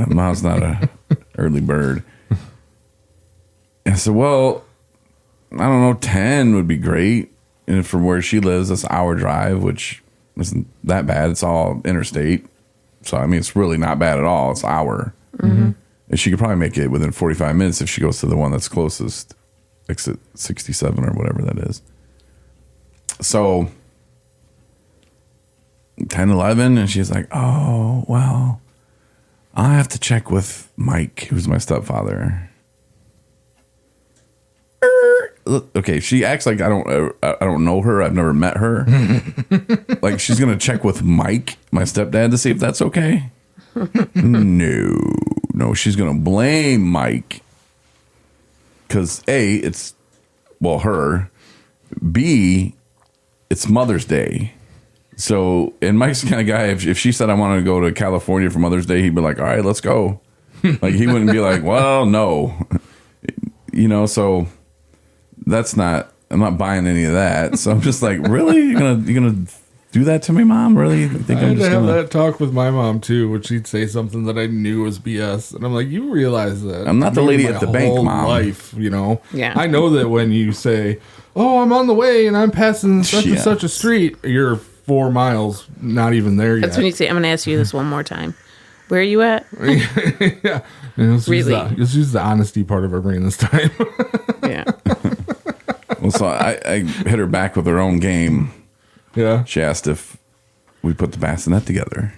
Mom's not a early bird. And I said, well, I don't know, 10 would be great. And from where she lives, that's an hour drive, which isn't that bad. It's all interstate. So, I mean, it's really not bad at all. It's an hour. Mm-hmm. And she could probably make it within 45 minutes if she goes to the one that's closest, exit 67 or whatever that is. So, 10, 11, and she's like, oh, well, I have to check with Mike, who's my stepfather. Okay, she acts like I don't know her. I've never met her. Like she's gonna check with Mike, my stepdad, to see if that's okay. No, she's gonna blame Mike because A, it's her. B, it's Mother's Day. So, and Mike's the kind of guy. If she said I wanted to go to California for Mother's Day, he'd be like, all right, let's go. Like he wouldn't be like, well, no, So. That's not. I'm not buying any of that. So I'm just like, really, you're gonna do that to me, Mom? Really? You think I had I'm to just have gonna? that talk with my mom too, when she'd say something that I knew was BS, and I'm like, you realize that I'm not the lady at the bank, whole Mom. Life, Yeah. I know that when you say, "Oh, I'm on the way and I'm passing such and such a street," you're 4 miles, not even there yet. That's when you say, I'm going to ask you this one more time. Where are you at? Yeah, and let's use the honesty part of our brain this time. Yeah. Well, so I hit her back with her own game. Yeah. She asked if we put the bassinet together.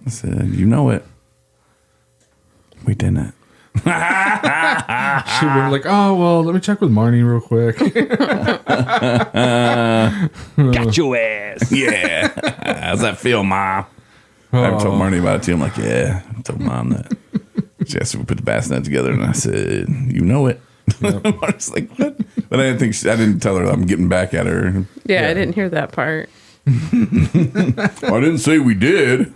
I said, you know it. We didn't. She was like, oh, well, let me check with Marnie real quick. Got your ass. Yeah. How's that feel, Mom? I told Marnie about it too. I'm like, yeah. I told Mom that. She asked if we put the bassinet together, and I said, you know it. Yep. I was like, what? But I didn't tell her I'm getting back at her. Yeah, I didn't hear that part. I didn't say we did.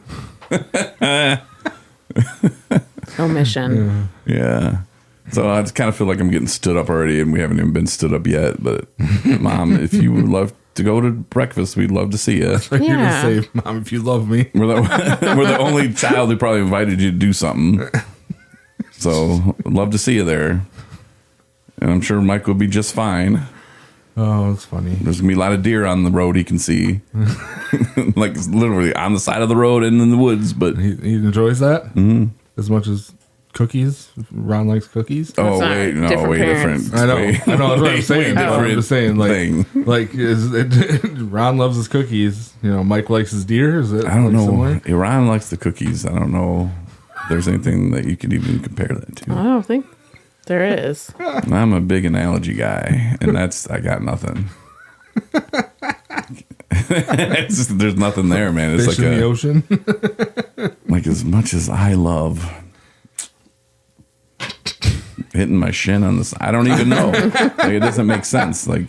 Omission. Yeah. So I just kind of feel like I'm getting stood up already, and we haven't even been stood up yet. But Mom, if you would love to go to breakfast, we'd love to see you. You're gonna say, Mom, if you love me. We're the only child who probably invited you to do something. So I'd love to see you there. And I'm sure Mike will be just fine. Oh, it's funny. There's going to be a lot of deer on the road he can see. Like literally on the side of the road and in the woods. But He enjoys that as much as cookies. Ron likes cookies. Oh not wait, no, different way parents. different. I know. Way- I know. That's what I'm saying. way I'm just saying. Like, thing. is it, Ron loves his cookies. You know, Mike likes his deer. Is it? I don't know. Similar? Iran likes the cookies. I don't know if there's anything that you could even compare that to. I don't think there is. I'm a big analogy guy, and I got nothing. It's just, there's nothing there, man. It's Fish like in the ocean. like as much as I love hitting my shin on this, I don't even know. Like, it doesn't make sense. Like,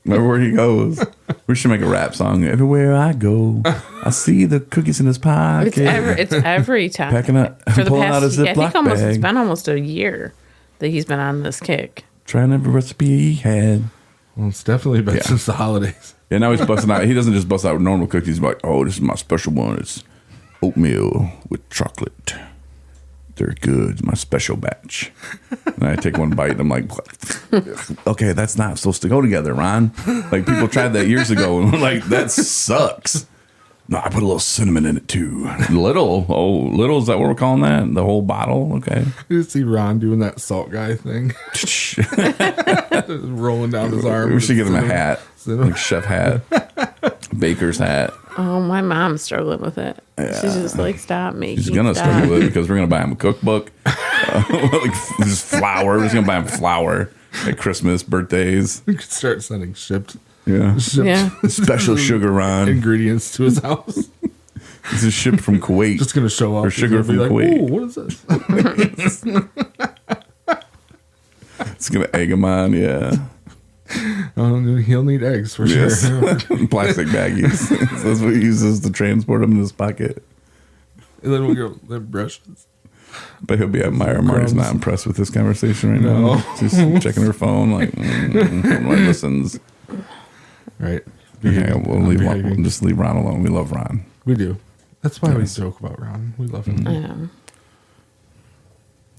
everywhere he goes, we should make a rap song. Everywhere I go, I see the cookies in his pocket. It's every time. Packing up, For the pulling out a past, I think Ziploc it's bag, been almost a year that he's been on this kick. trying every recipe he had. Well, it's definitely been Yeah. since the holidays. And now he's busting out. He doesn't just bust out normal cookies. He's like, oh, this is my special one. It's oatmeal with chocolate. They're good. It's my special batch. And I take one bite and I'm like, okay, that's not supposed to go together, Ron. Like, people tried that years ago and were like, that sucks. No, I put a little cinnamon in it too. Little? Oh, little? Is that what we're calling that? The whole bottle? Okay. You see Ron doing that salt guy thing, rolling down his arm. We should get him a hat. Cinnamon. Like chef hat. Baker's hat. Oh, my mom's struggling with it. She's just like, stop making. He's gonna stop. struggle with it because we're gonna buy him a cookbook, like just flour. We're just gonna buy him flour at Christmas, birthdays. We could start sending shipped Yeah, Yeah. special sugar Ron. ingredients to his house. This is shipped from Kuwait. Just gonna show up. Or sugar He's gonna from be Kuwait. Ooh, what is this? It's gonna egg him on. Yeah, He'll need eggs for yes. sure. Plastic baggies. That's what he uses to transport them in his pocket. And then we go the brushes. But he'll be at Meyer. Marty's not impressed with this conversation right now. She's checking her phone, like listens. Right. Yeah, we'll Behaving. just leave Ron alone. We love Ron. We do. That's why we joke about Ron. We love him. I know.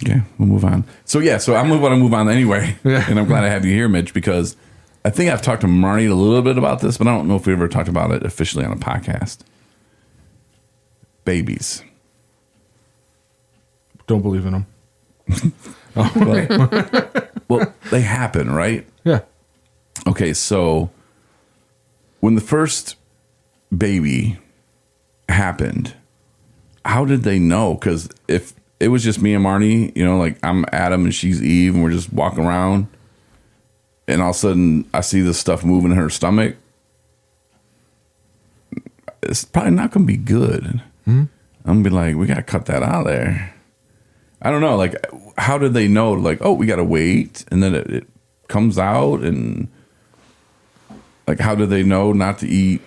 Okay, we'll move on. So I'm going to move on anyway. Yeah. And I'm glad I have you here, Mitch, because I think I've talked to Marnie a little bit about this, but I don't know if we ever talked about it officially on a podcast. Babies. Don't believe in him. Well, they happen, right? Yeah. Okay, so when the first baby happened, how did they know? Because if it was just me and Marnie, you know, like I'm Adam and she's Eve, and we're just walking around, and all of a sudden I see this stuff moving in her stomach, it's probably not going to be good. I'm going to be like, we got to cut that out of there. I don't know. Like, how did they know? Like, oh, we got to wait, and then it comes out, and like, how did they know not to eat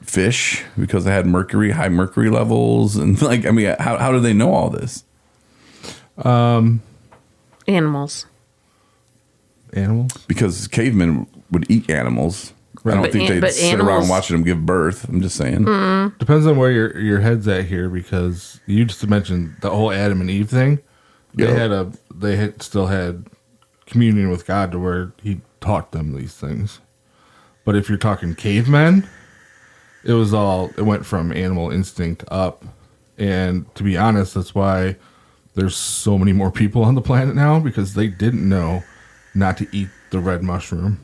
fish because they had high mercury levels, and like, I mean, how do they know all this? Animals. Animals. Because cavemen would eat animals. I don't But think they'd but sit around animals- watching them give birth. I'm just saying. Depends on where your head's at here, because you just mentioned the whole Adam and Eve thing. Yeah. They still had communion with God to where He taught them these things. But if you're talking cavemen, it went from animal instinct up. And to be honest, that's why there's so many more people on the planet now, because they didn't know not to eat the red mushroom,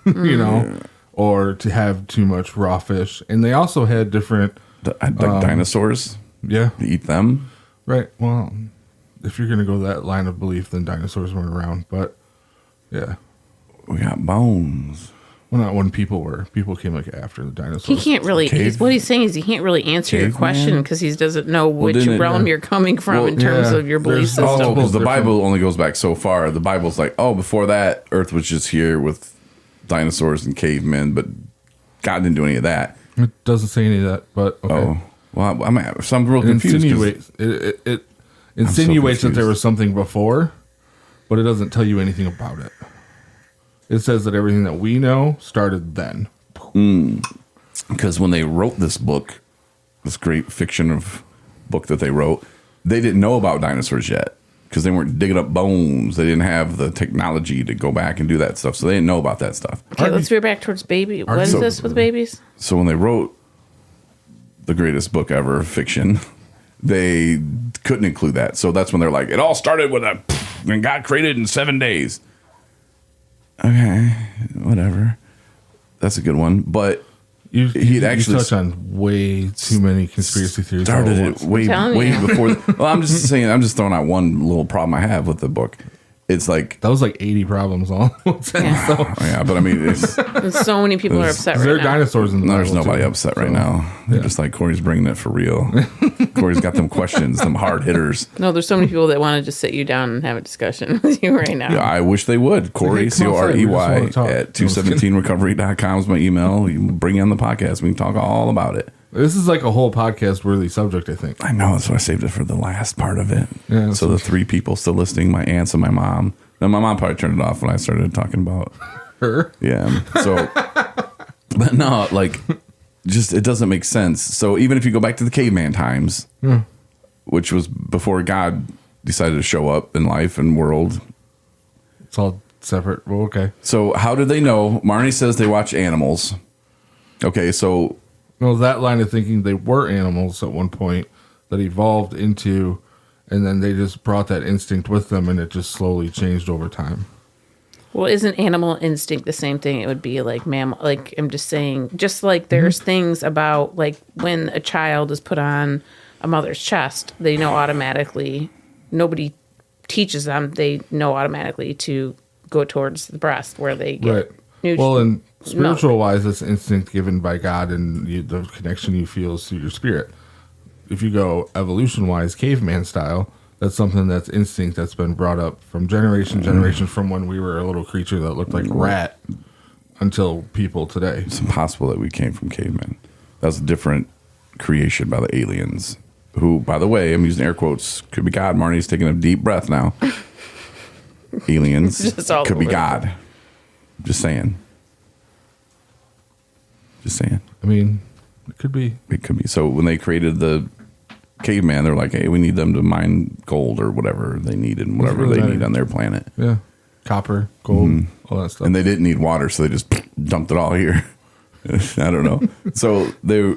you know, or to have too much raw fish. And they also had different, Like dinosaurs, yeah, they eat them. right. Well, if you're going to go that line of belief, then dinosaurs weren't around. But yeah, We got bones. well, not when people were. People came like after the dinosaurs. He can't really. Cave- What he's saying is he can't really answer your Caveman? question because he doesn't know which didn't it- realm you're coming from Well, in terms yeah, of your belief there's system. Oh, because the different- Bible only goes back so far. The Bible's like, oh, before that, Earth was just here with dinosaurs and cavemen, but God didn't do any of that. It doesn't say any of that, but okay. Oh, well, I'm real It confused. 'cause- insinuates it insinuates that there confused. was something before, but it doesn't tell you anything about it. It says that everything that we know started then. Because when they wrote this book, this great fiction of book that they wrote, they didn't know about dinosaurs yet because they weren't digging up bones. They didn't have the technology to go back and do that stuff, so they didn't know about that stuff. Okay, let's veer back towards baby. What is So- this with babies? So when they wrote the greatest book ever, fiction, they couldn't include that. So that's when they're like, it all started with and got created in 7 days. Okay, whatever. That's a good one. But you actually touch on way too many conspiracy theories. Started it way before. Well, I'm just saying. I'm just throwing out one little problem I have with the book. It's like that was like 80 problems all. Yeah, but I mean, so many people are upset right there now. There are dinosaurs in the There's nobody upset right now. They're just like, Corey's bringing it for real. Corey's got them questions, them hard hitters. No, there's so many people that want to just sit you down and have a discussion with you right now. Yeah, I wish they would. Corey, Corey at 217recovery.com is my email. You can bring in the podcast. We can talk all about it. This is like a whole podcast worthy subject, I think. I know, that's why I saved it for the last part of it. Yeah, so the 3 people still listening, my aunts and my mom. Now my mom probably turned it off when I started talking about her. Yeah. So, but no, like, just it doesn't make sense. So even if you go back to the caveman times, which was before God decided to show up in life and world, it's all separate. Well, okay. So how did they know? Marnie says they watch animals. Okay, so. Well, that line of thinking, they were animals at one point that evolved into, and then they just brought that instinct with them, and it just slowly changed over time. Well, isn't animal instinct the same thing? It would be like mammal. Like, I'm just saying, just like there's things about like when a child is put on a mother's chest, they know automatically. Nobody teaches them. They know automatically to go towards the breast where they get nutrients. Well, and spiritual wise, it's instinct given by God, and the connection you feel is through your spirit. If you go evolution wise, caveman style, that's something that's instinct that's been brought up from generation to generation, from when we were a little creature that looked like a rat until people today. It's impossible that we came from cavemen. That was a different creation by the aliens, who, by the way, I'm using air quotes, could be God. Marnie's taking a deep breath now. Aliens could be God. Just saying. Just saying. I mean, it could be. It could be. So when they created the caveman, they're like, hey, we need them to mine gold or whatever they needed and whatever they need on their planet. Yeah. Copper, gold, all that stuff. And they didn't need water, so they just dumped it all here. I don't know. So they're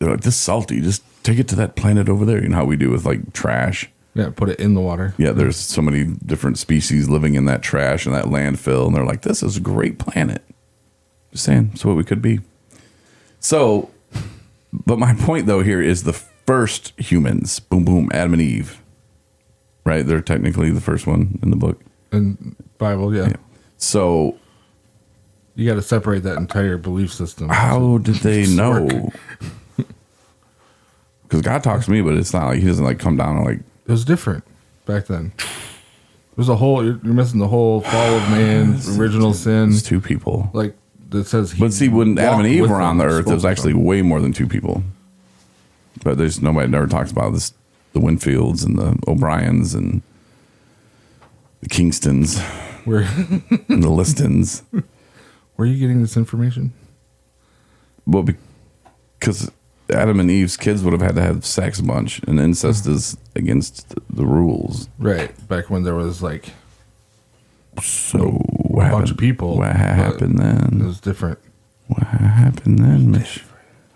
like, this is salty. Just take it to that planet over there. You know how we do with like trash? Yeah, put it in the water. Yeah, there's so many different species living in that trash and that landfill. And they're like, this is a great planet. Just saying, it's what we could be. So, but my point though here is the first humans, boom, boom, Adam and Eve, right? They're technically the first one in the book. In Bible, yeah. So you got to separate that entire belief system. How did they know? Because God talks to me, but it's not like he doesn't like come down and like. It was different back then. There's a whole. You're missing the whole fall of man, original sin. It's 2 people. Like that says. But see, when Adam and Eve were on the earth, there was actually way more than 2 people. But there's nobody never talks about this. The Winfields and the O'Briens and the Kingstons, and the Listons. Where are you getting this information? Well, because Adam and Eve's kids would have had to have sex a bunch, and incest is against the rules. Right. Back when there was like so a bunch of people. What happened then? It was different. What happened then, Mitch?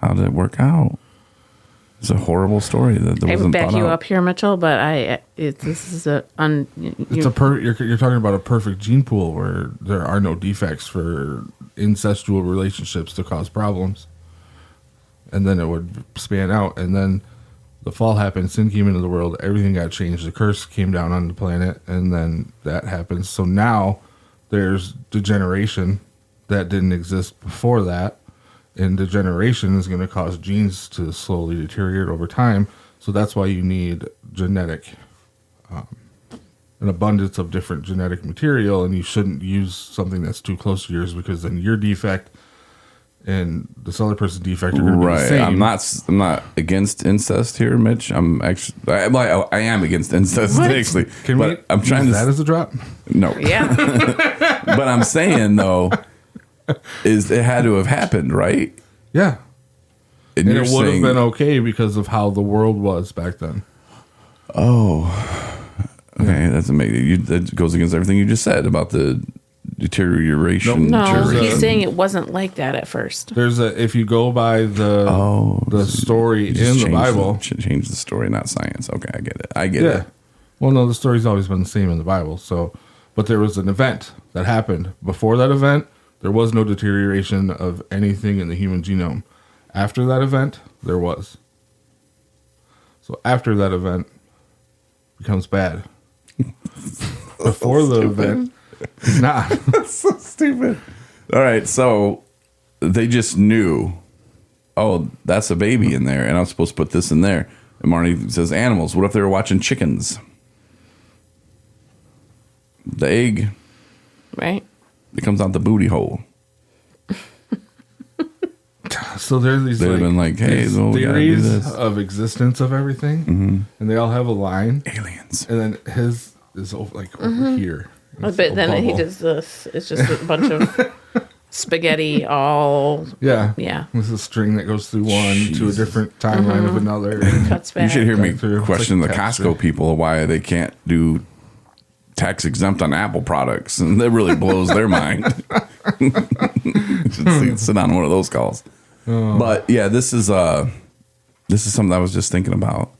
How did it work out? It's a horrible story that I wasn't back thought you out. up here, Mitchell, but this is a you're talking about a perfect gene pool where there are no defects for incestual relationships to cause problems, and then it would span out, and then the fall happened, sin came into the world, everything got changed, the curse came down on the planet, and then that happens. So now there's degeneration that didn't exist before that. And degeneration is going to cause genes to slowly deteriorate over time. So that's why you need genetic, an abundance of different genetic material. And you shouldn't use something that's too close to yours, because then your defect and this other person's defect are going to be the same. I'm not against incest here, Mitch. I'm actually, I am against incest, actually. But I'm trying to. That as a drop? No. Yeah. But I'm saying, though, is it had to have happened, right? Yeah. And it would have been okay because of how the world was back then. Oh, okay. That's amazing. That goes against everything you just said about the deterioration. No, There's he's a- saying it wasn't like that at first. There's if you go by the story in the Bible. Change the story, not science. Okay, I get Yeah. it. Well, no, the story's always been the same in the Bible. So, but there was an event that happened. Before that event, there was no deterioration of anything in the human genome. After that event, there was. So after that event, it becomes bad. Before the event, it's not. That's so stupid. All right, so they just knew, oh, that's a baby in there, and I'm supposed to put this in there. And Marnie says, animals. What if they were watching chickens? The egg, Right? it comes out the booty hole. So there's these They'd have been like, hey, these well, we gotta do theories this. of existence of everything, and they all have a line, Aliens. and then his is over here. But It's a then he bubble. does this. It's just a bunch of spaghetti all Yeah. Yeah. This is a string that goes through one to a different timeline of another. cuts back. You should hear me Back through. question It's the like Costco texture. people why they can't do tax exempt on Apple products, and that really blows their mind. You should sit on one of those calls. But yeah, this is something I was just thinking about.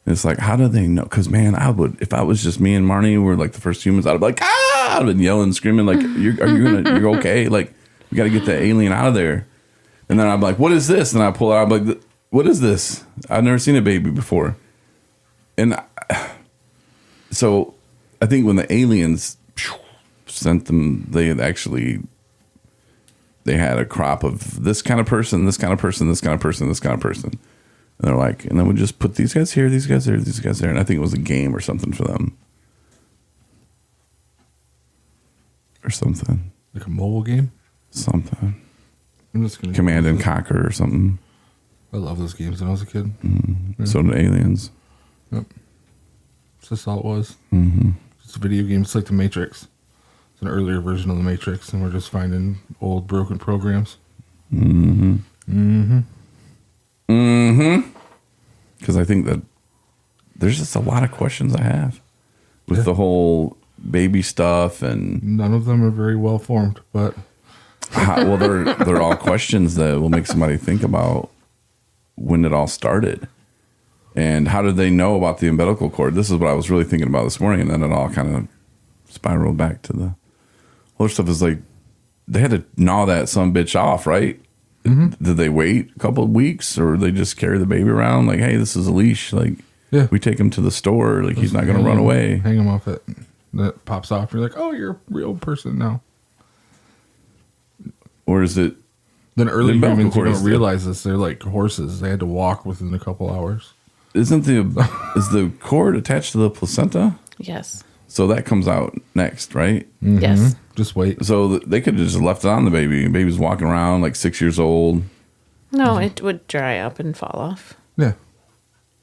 It's like, how do they know? Because man, I would, if I was just me and Marnie were like the first humans, I'd be like, ah, I'd been yelling, screaming, like, you're okay? Like, we got to get the alien out of there. And then I'm like, what is this? And I pull it out, I'm like, what is this? I've never seen a baby before. And so I think when the aliens sent them, they had a crop of this kind of person, this kind of person, this kind of person, this kind of person. And they're like, and then we just put these guys here, these guys there, these guys there. And I think it was a game or something for them. Or something. Like a mobile game. Something. I'm just gonna Command and Conquer or something. I love those games when I was a kid. So did aliens. Yep. That's just all it was. Mm-hmm. It's a video game. It's like the Matrix. It's an earlier version of the Matrix, and we're just finding old broken programs. Because I think that there's just a lot of questions I have with the whole baby stuff and None of them are very well formed, but well, they're all questions that will make somebody think about when it all started and how did they know about the umbilical cord. This is what I was really thinking about this morning, and then it all kind of spiraled back to the other stuff. Is like they had to gnaw that some bitch off, right? Did they wait a couple of weeks, or they just carry the baby around like, hey, this is a leash, like Yeah. we take him to the store, like he's not going to run away? Hang them off it. That pops off. You're like, oh, you're a real person now. Or is it Then early The umbilical humans, you cord is don't the- realize this. They're like horses. They had to walk within a couple hours. isn't is the cord attached to the placenta? Yes. So that comes out next, right? Yes. Just wait. So they could have just left it on the baby. The baby's walking around like 6 years old. No, it would dry up and fall off, Yeah.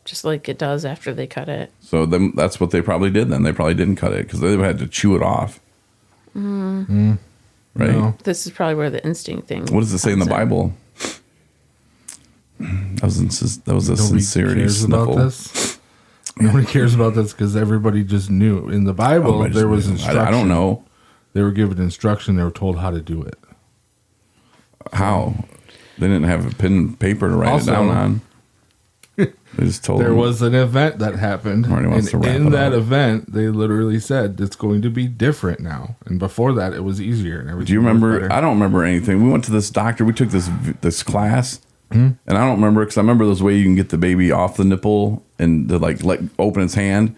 just like it does after they cut it. So then that's what they probably did then. They probably didn't cut it because they had to chew it off. Right? No. This is probably where the instinct thing. What does it say in the comes Bible? That was a Nobody sincerity cares sniffle. about this. Nobody cares about this because everybody just knew. In the Bible, Everybody there just was knew. instruction. I don't know They were given instruction. They were told how to do it. how. They didn't have a pen and paper to write Also, it down on. They just told There them. was an event that happened. Marty wants And to wrap in it that up. event, they literally said it's going to be different now. And before that, it was easier. And everything Do you was remember? better. I don't remember anything. We went to this doctor. We took this class, Hmm? and I don't remember because I remember those way you can get the baby off the nipple and to like let open its hand.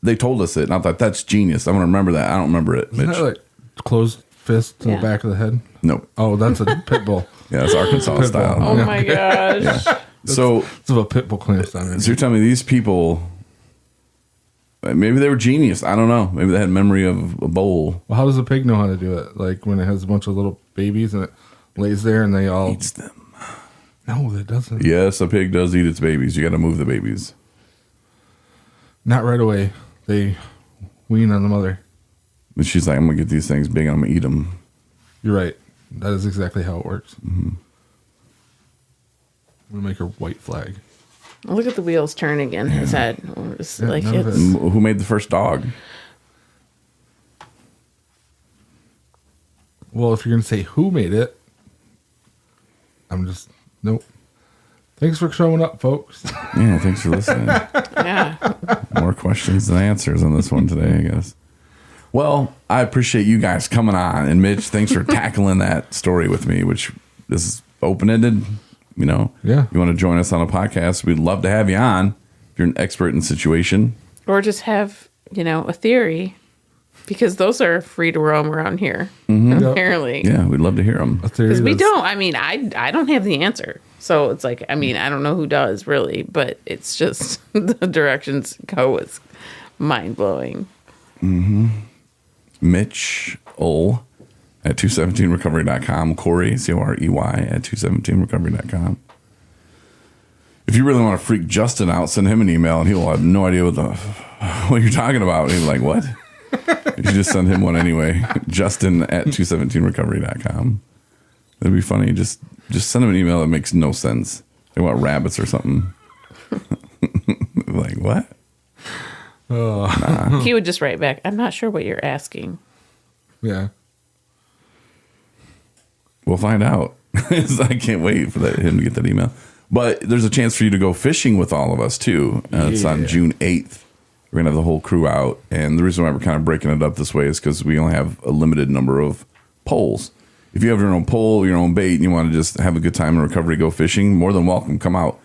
They told us it, and I thought that's genius. I'm gonna remember that. I don't remember it. Isn't Mitch. that like closed fist to Yeah. the back of the head? Nope. Oh, that's a pit bull. Yeah, it's Arkansas Pit style. bull. Oh my gosh. So, It's a pit bull clamps down there. so you're telling me these people? Maybe they were genius. I don't know. Maybe they had memory of a bowl. Well, how does a pig know how to do it? Like when it has a bunch of little babies and it lays there and they all. Eats them. No, it doesn't. Yes, a pig does eat its babies. You got to move the babies. Not right away. They wean on the mother. And she's like, I'm gonna get these things big. And I'm gonna eat them. You're right. That is exactly how it works. Mm-hmm. I'm going to make her white flag. Look at the wheels turn again. His head. It's Yeah, like none of it's. Who made the first dog? Well, if you're going to say who made it, I'm just, nope. Thanks for showing up, folks. Yeah, thanks for listening. Yeah. More questions than answers on this one today, I guess. Well, I appreciate you guys coming on. And Mitch, thanks for tackling that story with me, which is open-ended. You know, Yeah. You want to join us on a podcast, we'd love to have you on if you're an expert in the situation. Or just have, a theory, because those are free to roam around here, apparently. Yeah, we'd love to hear them. Because we don't. I don't have the answer. So it's like, I don't know who does, really. But it's just the directions go is mind-blowing. Mitch Ol at 217recovery.com. Corey, Corey, at 217recovery.com. If you really want to freak Justin out, send him an email and he'll have no idea what you're talking about. And he's like, what? You should just send him one anyway. Justin at 217recovery.com. That'd be funny. Just send him an email that makes no sense. They want rabbits or something. Like, what? Nah. He would just write back, I'm not sure what you're asking. Yeah. We'll find out. I can't wait for him to get that email. But there's a chance for you to go fishing with all of us, too. It's on June 8th. We're going to have the whole crew out. And the reason why we're kind of breaking it up this way is because we only have a limited number of poles. If you have your own pole, your own bait, and you want to just have a good time in recovery, go fishing, more than welcome. Come out.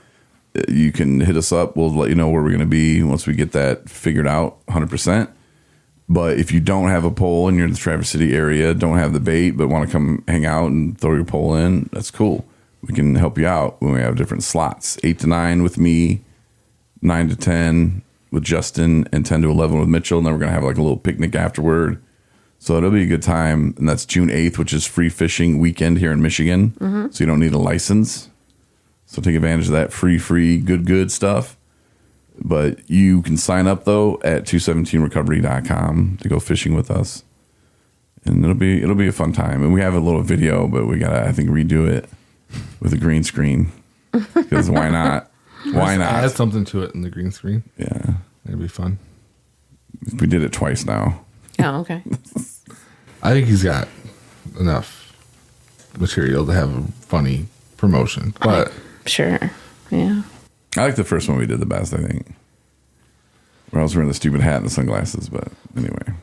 You can hit us up. We'll let you know where we're going to be once we get that figured out 100%. But if you don't have a pole and you're in the Traverse City area, don't have the bait, but want to come hang out and throw your pole in, that's cool. We can help you out when we have different slots. 8 to 9 with me, 9 to 10 with Justin, and 10 to 11 with Mitchell. And then we're going to have like a little picnic afterward. So it'll be a good time. And that's June 8th, which is free fishing weekend here in Michigan. So you don't need a license. So take advantage of that free, good stuff. But you can sign up, though, at 217recovery.com to go fishing with us. And it'll be a fun time. And we have a little video, but we got to, I think, redo it with a green screen. Because why not? Why not? Add something to it in the green screen. Yeah. It'd be fun. We did it twice now. Oh, okay. I think he's got enough material to have a funny promotion. But Sure. Yeah. I like the first one we did the best, I think. Where I was wearing the stupid hat and the sunglasses, but anyway.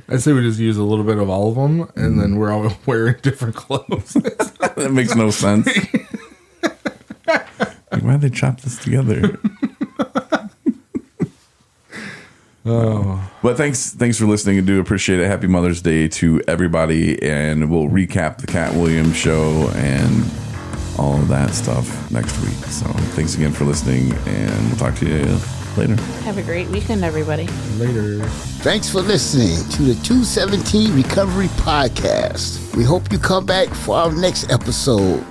I say we just use a little bit of all of them, and then we're all wearing different clothes. That makes no sense. Like, why'd they chop this together? But thanks for listening. I do appreciate it. Happy Mother's Day to everybody, and we'll recap the Katt Williams show and all of that stuff next week. So thanks again for listening, and we'll talk to you later. Have a great weekend, everybody. Later. Thanks for listening to the 217 Recovery Podcast. We hope you come back for our next episode.